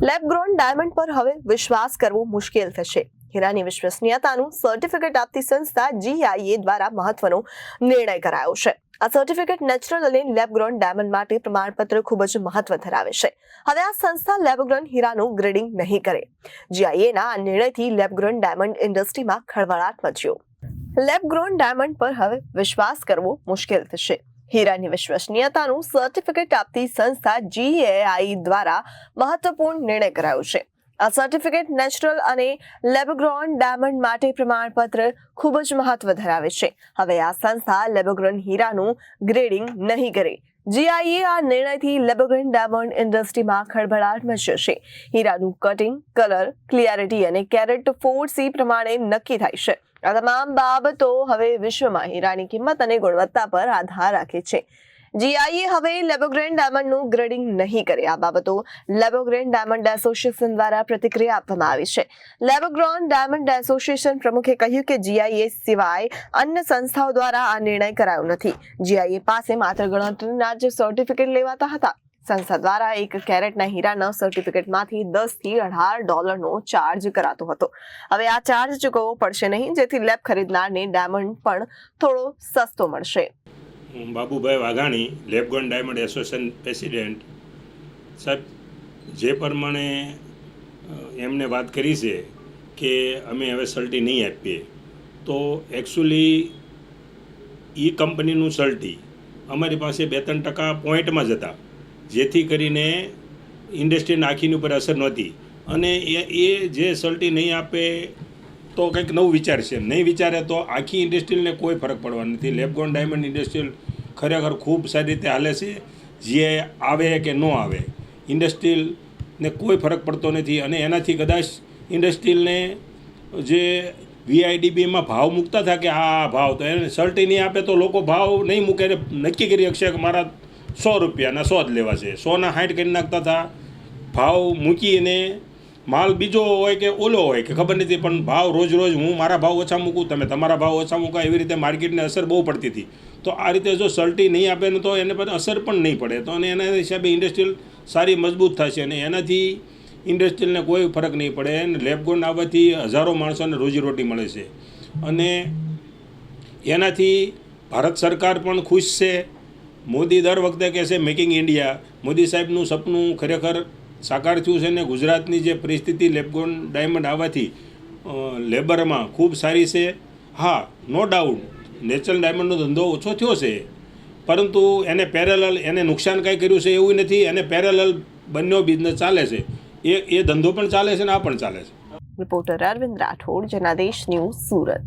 Lab grown diamond પર હવે વિશ્વાસ કરવો મુશ્કેલ થશે. હીરાની વિશ્વસનીયતાનું સર્ટિફિકેટ આપતી સંસ્થા GIA દ્વારા મહત્વનો નિર્ણય કરાયો છે. આ સર્ટિફિકેટ નેચરલ અને લેબ ગ્રોન ડાયમંડ માટે પ્રમાણપત્ર ખૂબ જ મહત્વ ધરાવે છે. હવે આ સંસ્થા લેબ ગ્રોન હીરાનું ગ્રેડિંગ નહીં કરે. GIA ના આ નિર્ણયથી લેબ ગ્રોન ડાયમંડ ઇન્ડસ્ટ્રીમાં ખળભળાટ મચ્યો. લેબ ગ્રોન ડાયમંડ પર હવે વિશ્વાસ કરવો મુશ્કેલ થશે. હીરાની વિશ્વસનીયતાનું સર્ટિફિકેટ આપતી સંસ્થા GIA દ્વારા મહત્વપૂર્ણ નિર્ણય કરાયો છે. આ સર્ટિફિકેટ નેચરલ અને લેબગ્રોન ડાયમંડ માટે પ્રમાણપત્ર ખૂબ જ મહત્વ ધરાવે છે. હવે આ સંસ્થા લેબગ્રોન હીરાનું ગ્રેડિંગ નહીં કરે. GIA આ નિર્ણયથી લેબગ્રોન ડાયમંડ ઇન્ડસ્ટ્રીમાં ખળભળાટ મચ્યો છે. હીરાનું કટિંગ, કલર, ક્લિયરિટી અને કેરેટ 4C પ્રમાણે નક્કી થાય છે. આ તમામ બાબતો હવે વિશ્વમાં હીરાની કિંમત અને ગુણવત્તા પર આધાર રાખે છે. GIA હવે લેબગ્રોન ડાયમંડનું ગ્રેડિંગ નહીં કરે. આ બાબતો લેબગ્રોન ડાયમંડ એસોસિએશન દ્વારા પ્રતિક્રિયા આપવામાં આવી છે. લેબગ્રોન ડાયમંડ એસોસિએશન પ્રમુખે કહ્યું કે GIA સિવાય અન્ય સંસ્થાઓ દ્વારા આ નિર્ણય કરાયો નથી. GIA પાસે માત્ર ગણતરીના જ સર્ટિફિકેટ લેવાતા હતા. સંસ્થા દ્વારા 1 કેરેટના હીરાના સર્ટિફિકેટમાંથી $10 થી $18 ચાર્જ કરાતો હતો. હવે આ ચાર્જ ચૂકવવો પડશે નહીં, જેથી લેબ ખરીદનારને ડાયમંડ પણ થોડો સસ્તો મળશે. Babubhai Vaghani, lab-grown diamond association president સાહેબ, જે પ્રમાણે એમને વાત કરી છે કે અમે હવે સલ્ટી નહીં આપીએ, તો એકચ્યુઅલી એ કંપનીનું સલ્ટી અમારી પાસે 2-3% પોઈન્ટમાં જ હતા, જેથી કરીને ઇન્ડસ્ટ્રીના આખીની ઉપર અસર નહોતી. અને એ જે સલ્ટી નહીં આપે તો કંઈક નવું વિચારશે, નહીં વિચારે તો આખી ઇન્ડસ્ટ્રીને કોઈ ફરક પડવાનો નથી. લેબગ્રોન ડાયમંડ ઇન્ડસ્ટ્રીયલ ખરેખર ખૂબ સારી રીતે હાલે છે. જે આવે કે ન આવે, ઇન્ડસ્ટ્રીયલને કોઈ ફરક પડતો નથી. અને એનાથી કદાચ ઇન્ડસ્ટ્રીયલને જે VIDBમાં ભાવ મૂકતા હતા કે આ ભાવ, તો એને સલ્ટી નહીં આપે તો લોકો ભાવ નહીં મૂકે, નક્કી કરી શકશે કે મારા 100 રૂપિયાના 100 જ લેવા છે. 100ના 60 કરી નાખતા હતા. ભાવ મૂકીને માલ બીજો હોય કે ઓલો હોય કે ખબર નથી, પણ ભાવ રોજ હું મારા ભાવ ઓછા મૂકું, તમે તમારા ભાવ ઓછા મૂકા, એવી રીતે માર્કેટને અસર બહુ પડતી હતી. તો આ રીતે જો સલ્ટી નહીં આપે ને તો એને પર અસર પણ નહીં પડે. તો અને એના હિસાબે ઇન્ડસ્ટ્રીયલ સારી મજબૂત થશે અને એનાથી ઇન્ડસ્ટ્રીયલને કોઈ ફરક નહીં પડે. અને લેબગ્રોન આવવાથી હજારો માણસોને રોજીરોટી મળે છે અને એનાથી ભારત સરકાર પણ ખુશ છે. મોદી દર વખતે કહે છે મેકિંગ ઇન્ડિયા. મોદી સાહેબનું સપનું ખરેખર સાકાર થયું છે ને ગુજરાતની જે પરિસ્થિતિ લેબગ્રોન ડાયમંડ આવવાથી લેબરમાં ખૂબ સારી છે. હા, નો ડાઉટ નેચરલ ડાયમંડનો ધંધો ઓછો થયો છે, પરંતુ એને પેરેલલ એને નુકસાન કાંઈ કર્યું છે એવું નથી. એને પેરેલલ બંને બિઝનેસ ચાલે છે. એ ધંધો પણ ચાલે છે ને આ પણ ચાલે છે. Reporter Arvind Rathod, Janadesh news, Surat.